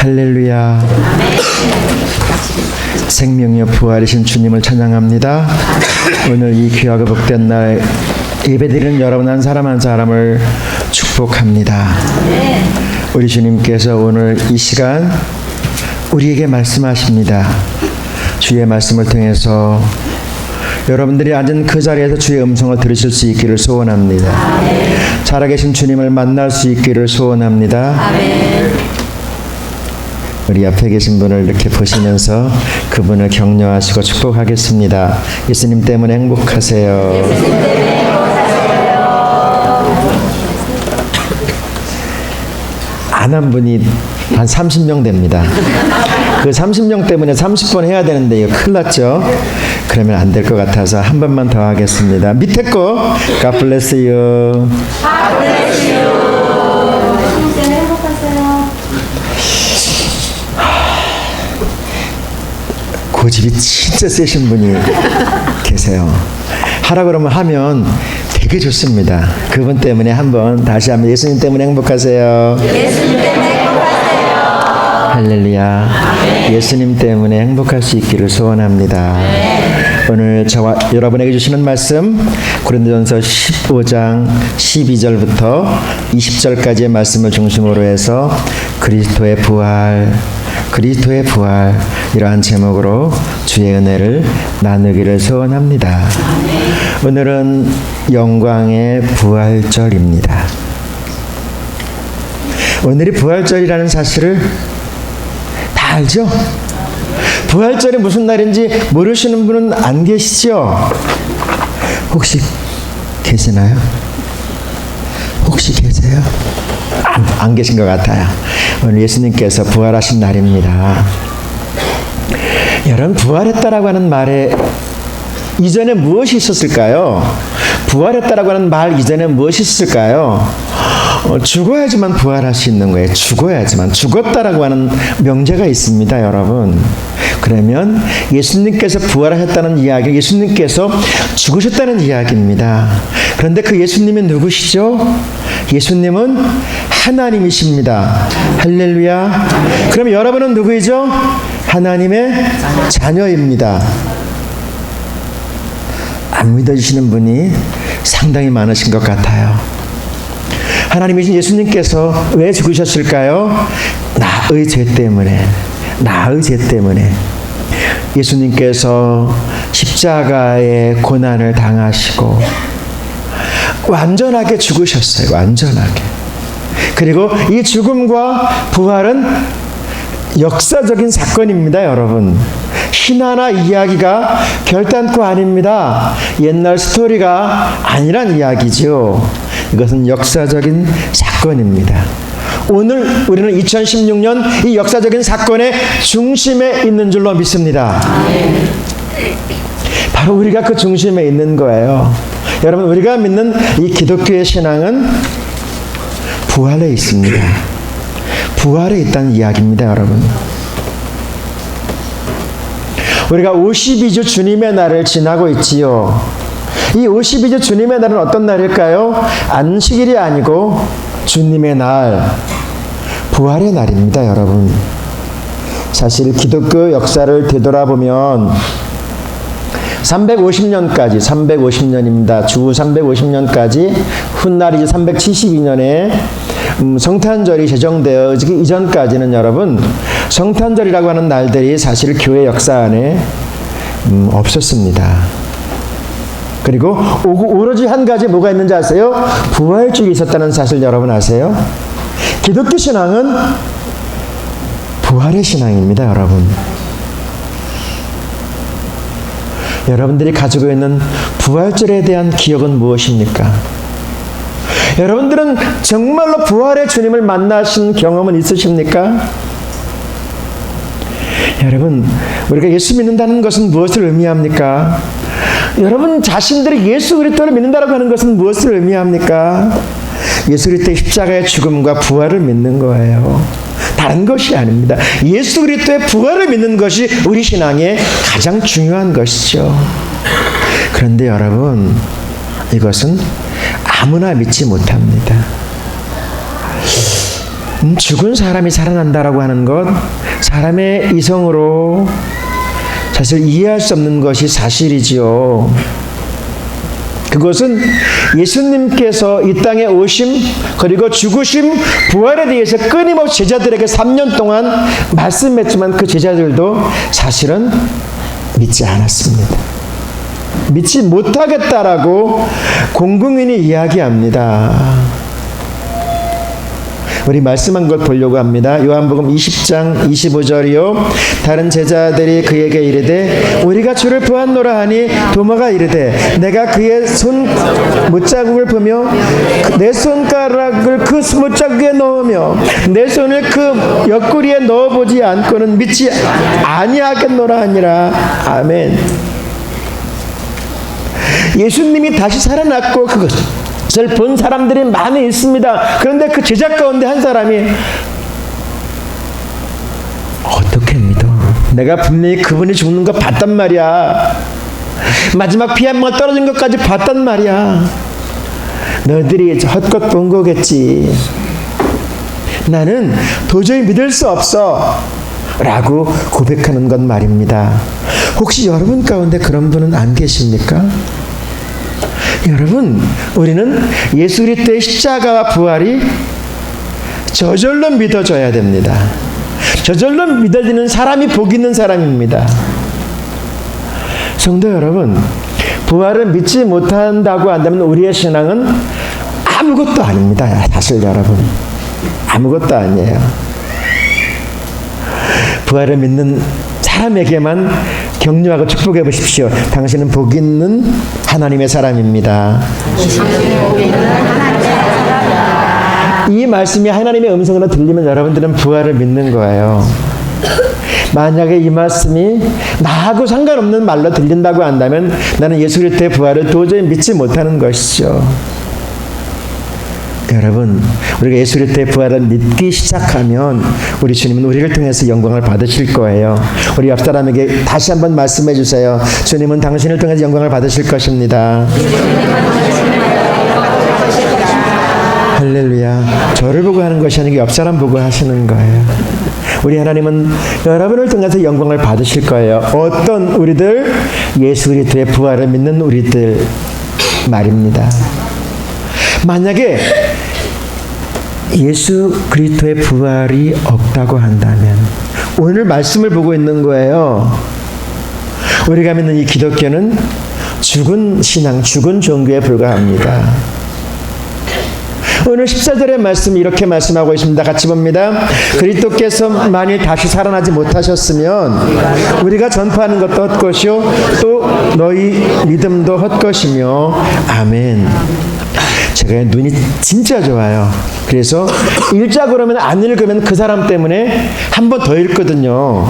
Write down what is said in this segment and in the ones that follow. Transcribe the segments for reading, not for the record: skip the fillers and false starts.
할렐루야. 생명이여 부활이신 주님을 찬양합니다. 오늘 이 귀하고 복된 날 예배드리는 여러분 한 사람 한 사람을 축복합니다. 우리 주님께서 오늘 이 시간 우리에게 말씀하십니다. 주의 말씀을 통해서 여러분들이 앉은 그 자리에서 주의 음성을 들으실 수 있기를 소원합니다. 살아계신 주님을 만날 수 있기를 소원합니다. 우리 앞에 계신 분을 이렇게 보시면서 그분을 격려하시고 축복하겠습니다. 예수님 때문에 행복하세요. 안 한 분이 한 30명 됩니다. 그 30명 때문에 30번 해야 되는데 이거 큰일 났죠? 그러면 안 될 것 같아서 한 번만 더 하겠습니다. 밑에 거 God bless you. God bless you. 진짜 행복하세요. 고집이 진짜 세신 분이 계세요. 하라 그러면 하면 되게 좋습니다. 그분 때문에 한번 다시 한번 예수님 때문에 행복하세요. 예수님 때문에 행복하세요. 할렐루야. 예수님 때문에 행복할 수 있기를 소원합니다. 오늘 저와 여러분에게 주시는 말씀 고린도전서 15장 12절부터 20절까지의 말씀을 중심으로 해서 그리스도의 부활 이러한 제목으로 주의 은혜를 나누기를 소원합니다. 오늘은 영광의 부활절입니다. 오늘이 부활절이라는 사실을 다 알죠? 부활절이 무슨 날인지 모르시는 분은 안 계시죠? 혹시 계시나요? 혹시 계세요? 안 계신 것 같아요. 오늘 예수님께서 부활하신 날입니다. 여러분, 부활했다라고 하는 말에 이전에 무엇이 있었을까요? 부활했다라고 하는 말 이전에 무엇이 있었을까요? 죽어야지만 부활할 수 있는 거예요. 죽었다라고 하는 명제가 있습니다, 여러분. 그러면 예수님께서 부활하셨다는 이야기, 예수님께서 죽으셨다는 이야기입니다. 그런데 그 예수님이 누구시죠? 예수님은 하나님이십니다. 할렐루야. 그럼 여러분은 누구이죠? 하나님의 자녀입니다. 안 믿어주시는 분이 상당히 많으신 것 같아요. 하나님이신 예수님께서 왜 죽으셨을까요? 나의 죄 때문에. 예수님께서 십자가의 고난을 당하시고 완전하게 죽으셨어요. 완전하게. 그리고 이 죽음과 부활은 역사적인 사건입니다, 여러분. 신화나 이야기가 결단코 아닙니다. 옛날 스토리가 아니란 이야기죠. 이것은 역사적인 사건입니다. 오늘 우리는 2016년 이 역사적인 사건의 중심에 있는 줄로 믿습니다. 바로 우리가 그 중심에 있는 거예요. 여러분, 우리가 믿는 이 기독교의 신앙은 부활에 있습니다. 부활에 있다는 이야기입니다, 여러분. 우리가 52주 주님의 날을 지나고 있지요. 이 52주 주님의 날은 어떤 날일까요? 안식일이 아니고 주님의 날, 부활의 날입니다, 여러분. 사실 기독교 역사를 되돌아보면 350년입니다. 주 350년까지 훗날이죠. 372년에 성탄절이 제정되어지기 이전까지는 여러분, 성탄절이라고 하는 날들이 사실 교회 역사 안에 없었습니다. 그리고 오로지 한 가지 뭐가 있는지 아세요? 부활주일이 있었다는 사실 여러분 아세요? 기독교 신앙은 부활의 신앙입니다, 여러분. 여러분들이 가지고 있는 부활절에 대한 기억은 무엇입니까? 여러분들은 정말로 부활의 주님을 만나신 경험은 있으십니까? 여러분, 우리가 예수 믿는다는 것은 무엇을 의미합니까? 여러분 자신들이 예수 그리스도를 믿는다고 하는 것은 무엇을 의미합니까? 예수 그리스도의 십자가의 죽음과 부활을 믿는 거예요. 다른 것이 아닙니다. 예수 그리스도의 부활을 믿는 것이 우리 신앙의 가장 중요한 것이죠. 그런데 여러분, 이것은 아무나 믿지 못합니다. 죽은 사람이 살아난다라고 하는 것, 사람의 이성으로 사실 이해할 수 없는 것이 사실이지요. 그것은 예수님께서 이 땅에 오심, 그리고 죽으심, 부활에 대해서 끊임없이 제자들에게 3년 동안 말씀했지만 그 제자들도 사실은 믿지 않았습니다. 믿지 못하겠다라고 공공연히 이야기합니다. 우리 말씀한 것 보려고 합니다. 요한복음 20장 25절이요. 다른 제자들이 그에게 이르되 우리가 주를 보았노라 하니 도마가 이르되 내가 그의 손 못자국을 보며 내 손가락을 그 못자국에 넣으며 내 손을 그 옆구리에 넣어보지 않고는 믿지 아니하겠노라 하니라. 아멘. 예수님이 다시 살아났고 그것을 본 사람들이 많이 있습니다. 그런데 그 제자 가운데 한 사람이 어떻게 믿어? 내가 분명히 그분이 죽는 거 봤단 말이야. 마지막 피 한 방 떨어진 것까지 봤단 말이야. 너희들이 헛것 본 거겠지. 나는 도저히 믿을 수 없어 라고 고백하는 것 말입니다. 혹시 여러분 가운데 그런 분은 안 계십니까? 여러분, 우리는 예수 그리스도의 십자가와 부활이 저절로 믿어져야 됩니다. 저절로 믿어지는 사람이 복 있는 사람입니다. 성도 여러분, 부활을 믿지 못한다고 한다면 우리의 신앙은 아무것도 아닙니다. 사실 여러분, 아무것도 아니에요. 부활을 믿는 사람에게만 격려하고 축복해 보십시오. 당신은 복 있는 하나님의 사람입니다. 이 말씀이 하나님의 음성으로 들리면 여러분들은 부활을 믿는 거예요. 만약에 이 말씀이 나하고 상관없는 말로 들린다고 한다면 나는 예수 그리스도의 부활을 도저히 믿지 못하는 것이죠. 여러분, 우리가 예수 그리스도의 부활을 믿기 시작하면 우리 주님은 우리를 통해서 영광을 받으실 거예요. 우리 옆 사람에게 다시 한번 말씀해 주세요. 주님은 당신을 통해서 영광을 받으실 것입니다. 할렐루야. 저를 보고 하는 것이 아니고 옆 사람 보고 하시는 거예요. 우리 하나님은 여러분을 통해서 영광을 받으실 거예요. 어떤 우리들? 예수 그리스도의 부활을 믿는 우리들 말입니다. 만약에 예수 그리스도의 부활이 없다고 한다면 오늘 말씀을 보고 있는 거예요. 우리가 믿는 이 기독교는 죽은 신앙, 죽은 종교에 불과합니다. 오늘 14절의 말씀 이렇게 말씀하고 있습니다. 같이 봅니다. 그리스도께서 만일 다시 살아나지 못하셨으면 우리가 전파하는 것도 헛것이요 또 너희 믿음도 헛것이며. 아멘. 제가 눈이 진짜 좋아요. 그래서 읽자 그러면 안 읽으면 그 사람 때문에 한 번 더 읽거든요.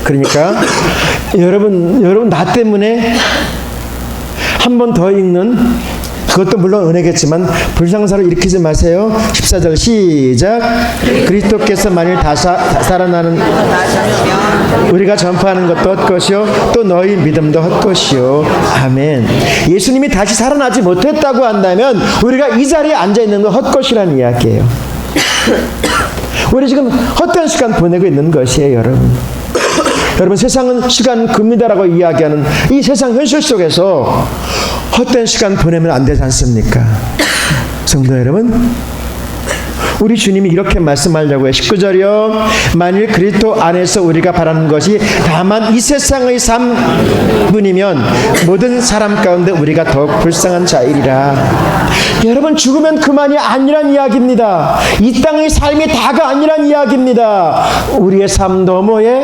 그러니까 여러분 나 때문에 한 번 더 읽는, 그것도 물론 은혜겠지만 불상사를 일으키지 마세요. 14절 시작. 그리스도께서 만일 다시 살아나는 우리가 전파하는 것도 헛것이요 또 너희 믿음도 헛것이요. 아멘. 예수님이 다시 살아나지 못했다고 한다면 우리가 이 자리에 앉아있는 건 헛것이라는 이야기예요. 우리 지금 헛된 시간 보내고 있는 것이에요. 여러분 세상은 시간 금이다라고 이야기하는 이 세상 현실 속에서 헛된 시간 보내면 안 되지 않습니까? 성도 여러분, 우리 주님이 이렇게 말씀하려고 해요. 19절이요. 만일 그리스도 안에서 우리가 바라는 것이 다만 이 세상의 삶뿐이면 모든 사람 가운데 우리가 더욱 불쌍한 자이리라. 여러분, 죽으면 그만이 아니란 이야기입니다. 이 땅의 삶이 다가 아니란 이야기입니다. 우리의 삶 너머에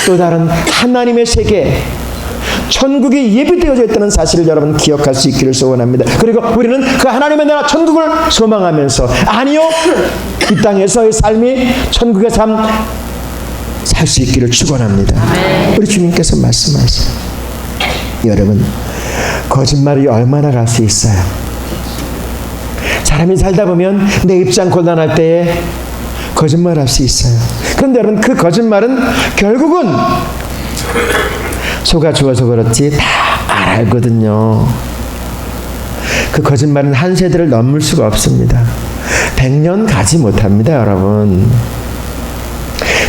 또 다른 하나님의 세계, 천국이 예비되어져 있다는 사실을 여러분 기억할 수 있기를 소원합니다. 그리고 우리는 그 하나님의 나라 천국을 소망하면서 아니요, 이 땅에서의 삶이 천국의 삶 살 수 있기를 축원합니다. 우리 주님께서 말씀하세요. 여러분, 거짓말이 얼마나 갈 수 있어요? 사람이 살다 보면 내 입장 곤란할 때에 거짓말할 수 있어요. 그런데 여러분, 그 거짓말은 결국은 속아 죽어서 그렇지 다 알거든요. 그 거짓말은 한 세대를 넘을 수가 없습니다. 100년 가지 못합니다, 여러분.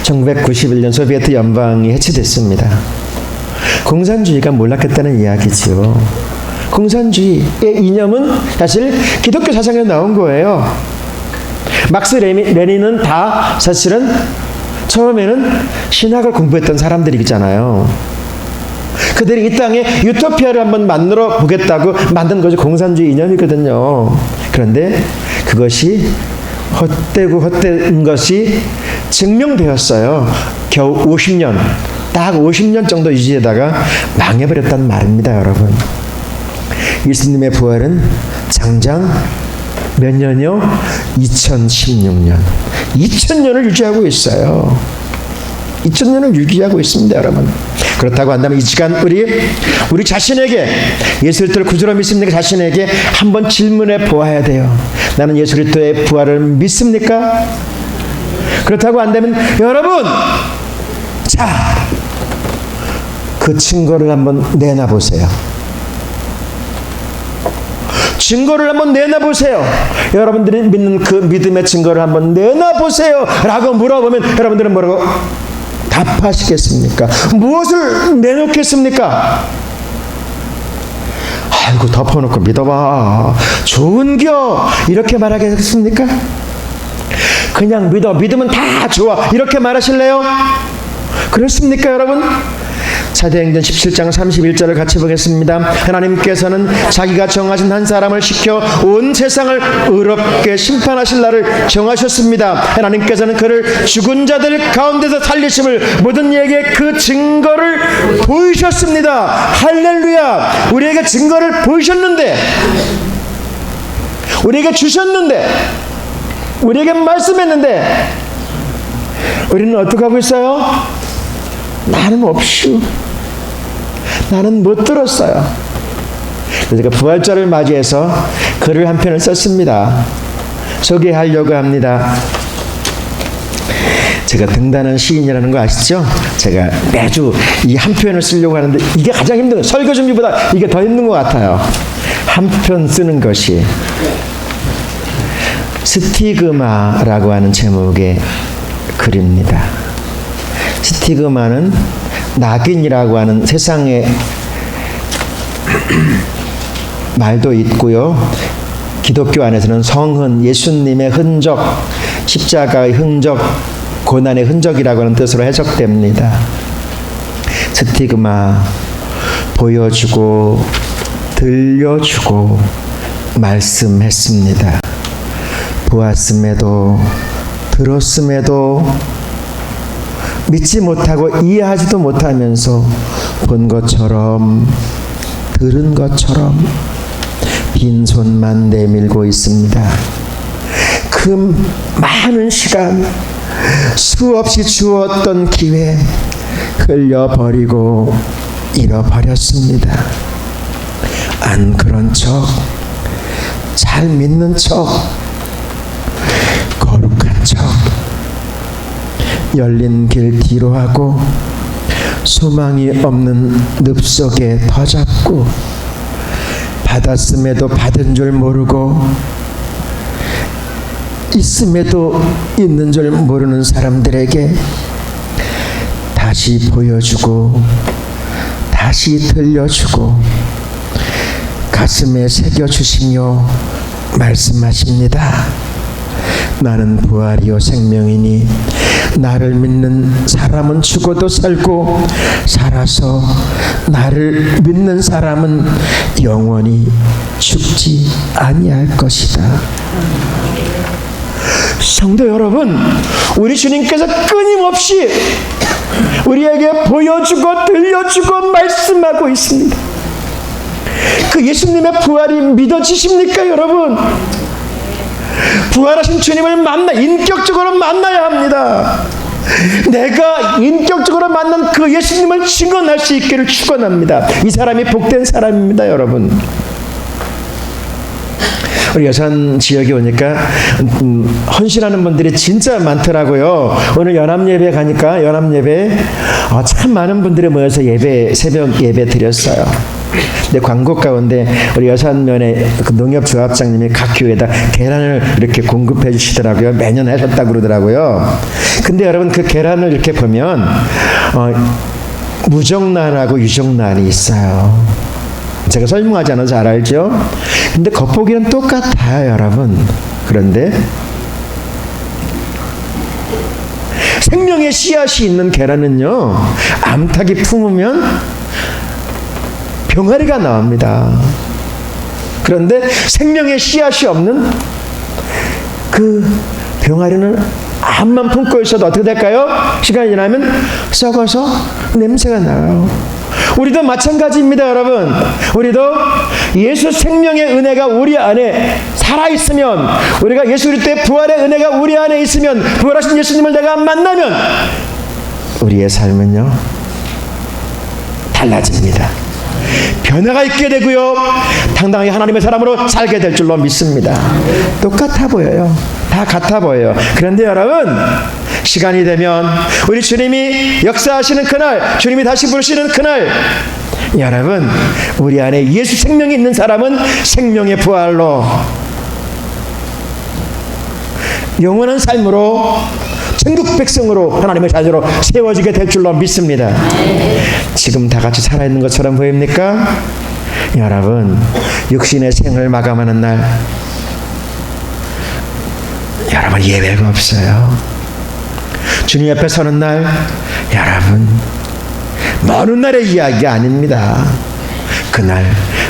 1991년 소비에트 연방이 해체됐습니다. 공산주의가 몰락했다는 이야기죠. 공산주의의 이념은 사실 기독교 사상에서 나온 거예요. 막스 레닌은 다 사실은 처음에는 신학을 공부했던 사람들이잖아요. 그들이 이 땅에 유토피아를 한번 만들어 보겠다고 만든 것이 공산주의 이념이거든요. 그런데 그것이 헛되고 헛된 것이 증명되었어요. 겨우 50년, 딱 50년 정도 유지하다가 망해버렸단 말입니다, 여러분. 예수님의 부활은 장장 몇 년이요? 2016년. 2000년을 유지하고 있어요. 2000년을 유지하고 있습니다, 여러분. 그렇다고 한다면 이 시간 우리 자신에게, 예수 그리스도를 구주로 믿습니까? 자신에게 한번 질문해 보아야 돼요. 나는 예수 그리스도의 부활을 믿습니까? 그렇다고 한다면 여러분, 자, 그 증거를 한번 내놔 보세요. 증거를 한번 내놔 보세요. 여러분들이 믿는 그 믿음의 증거를 한번 내놔 보세요 라고 물어보면 여러분들은 뭐라고 답하시겠습니까? 무엇을 내놓겠습니까? 아이고, 덮어놓고 믿어봐, 좋은겨, 이렇게 말하겠습니까? 그냥 믿어, 믿으면 다 좋아, 이렇게 말하실래요? 그렇습니까, 여러분? 사도행전 17장 31절을 같이 보겠습니다. 하나님께서는 자기가 정하신 한 사람을 시켜 온 세상을 의롭게 심판하실 날을 정하셨습니다. 하나님께서는 그를 죽은 자들 가운데서 살리심을 모든 이에게 그 증거를 보이셨습니다. 할렐루야. 우리에게 증거를 보이셨는데, 우리에게 주셨는데, 우리에게 말씀했는데 우리는 어떻게 하고 있어요? 나는 없슈, 나는 못 들었어요. 그래서 제가 부활절을 맞이해서 글을 한 편을 썼습니다. 소개하려고 합니다. 제가 등단한 시인이라는 거 아시죠? 제가 매주 이 한 편을 쓰려고 하는데 이게 가장 힘든 거예요. 설교 준비보다 이게 더 힘든 것 같아요. 한 편 쓰는 것이. 스티그마라고 하는 제목의 글입니다. 스티그마는 낙인이라고 하는 세상의 말도 있고요. 기독교 안에서는 성흔, 예수님의 흔적, 십자가의 흔적, 고난의 흔적이라고 하는 뜻으로 해석됩니다. 스티그마, 보여주고 들려주고 말씀했습니다. 보았음에도 들었음에도 믿지 못하고 이해하지도 못하면서 본 것처럼 들은 것처럼 빈손만 내밀고 있습니다. 그 많은 시간, 수없이 주었던 기회 흘려버리고 잃어버렸습니다. 안 그런 척, 잘 믿는 척, 거룩한 척, 열린 길 뒤로 하고 소망이 없는 늪속에 더 잡고 받았음에도 받은 줄 모르고 있음에도 있는 줄 모르는 사람들에게 다시 보여주고 다시 들려주고 가슴에 새겨주시며 말씀하십니다. 나는 부활이요 생명이니 나를 믿는 사람은 죽어도 살고 살아서 나를 믿는 사람은 영원히 죽지 아니할 것이다. 성도 여러분, 우리 주님께서 끊임없이 우리에게 보여주고 들려주고 말씀하고 있습니다. 그 예수님의 부활이 믿어지십니까, 여러분? 부활하신 주님을 인격적으로 만나야 합니다. 내가 인격적으로 만난 그 예수님을 증언할 수 있기를 축원합니다. 이 사람이 복된 사람입니다, 여러분. 우리 여산 지역에 오니까 헌신하는 분들이 진짜 많더라고요. 오늘 연합예배 가니까 연합예배 참 많은 분들이 모여서 새벽 예배 드렸어요. 근데 광고 가운데 우리 여산면의 그 농협조합장님이 각 교회에다 계란을 이렇게 공급해 주시더라고요. 매년 하셨다고 그러더라고요. 근데 여러분 그 계란을 이렇게 보면 무정란하고 유정란이 있어요. 제가 설명하지 않아서 잘 알죠? 근데 겉보기는 똑같아요, 여러분. 그런데 생명의 씨앗이 있는 계란은요, 암탉이 품으면 병아리가 나옵니다. 그런데 생명의 씨앗이 없는 그 병아리는 암만 품고 있어도 어떻게 될까요? 시간이 지나면 썩어서 냄새가 나요. 우리도 마찬가지입니다, 여러분. 우리도 예수 생명의 은혜가 우리 안에 살아있으면, 우리가 예수 그리스도의 부활의 은혜가 우리 안에 있으면, 부활하신 예수님을 내가 만나면 우리의 삶은요 달라집니다. 변화가 있게 되고요, 당당하게 하나님의 사람으로 살게 될 줄로 믿습니다. 똑같아 보여요. 다 같아 보여요. 그런데 여러분, 시간이 되면 우리 주님이 역사하시는 그날, 주님이 다시 부르시는 그날, 여러분, 우리 안에 예수 생명이 있는 사람은 생명의 부활로 영원한 삶으로 천국 백성으로 하나님의 자녀로 세워지게 될 줄로 믿습니다. 지금 다 같이 살아있는 것처럼 보입니까? 여러분, 육신의 생을 마감하는 날, 여러분 예외가 없어요. 주님 앞에 서는 날, 여러분 먼 훗날의 이야기 아닙니다. 그날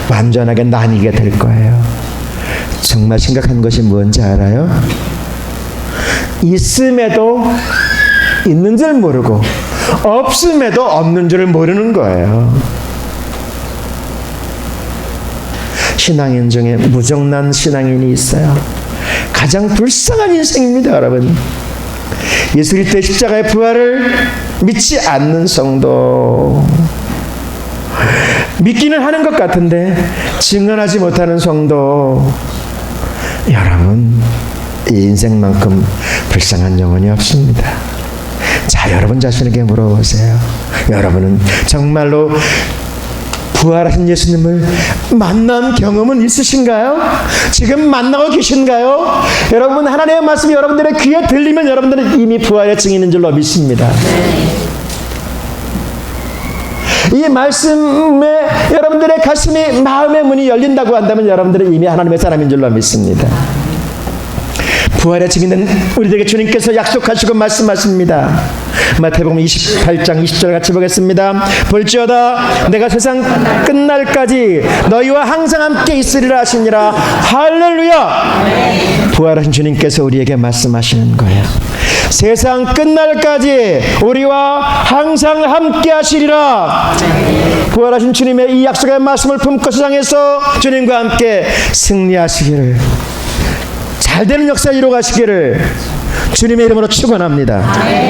완전하게 나뉘게 될 거예요. 정말 심각한 것이 뭔지 알아요? 있음에도 있는 줄 모르고 없음에도 없는 줄 모르는 거예요. 신앙인 중에 무정란 신앙인이 있어요. 가장 불쌍한 인생입니다, 여러분. 예수 그리스도의 십자가의 부활을 믿지 않는 성도, 믿기는 하는 것 같은데 증언하지 못하는 성도, 여러분 이 인생만큼 불쌍한 영혼이 없습니다. 자, 여러분 자신에게 물어보세요. 여러분은 정말로 부활하신 예수님을 만난 경험은 있으신가요? 지금 만나고 계신가요? 여러분, 하나님의 말씀이 여러분들의 귀에 들리면 여러분들은 이미 부활의 증인인 줄로 믿습니다. 이 말씀에 여러분들의 가슴이, 마음의 문이 열린다고 한다면 여러분들은 이미 하나님의 사람인 줄로 믿습니다. 부활의 증인은 우리에게 주님께서 약속하시고 말씀하십니다. 마태복음 28장 20절 같이 보겠습니다. 볼지어다 내가 세상 끝날까지 너희와 항상 함께 있으리라 하시니라. 할렐루야. 부활하신 주님께서 우리에게 말씀하시는 거예요. 세상 끝날까지 우리와 항상 함께 하시리라. 부활하신 주님의 이 약속의 말씀을 품고 세상에서 주님과 함께 승리하시기를, 잘 되는 역사 이루어 가시기를 주님의 이름으로 축원합니다.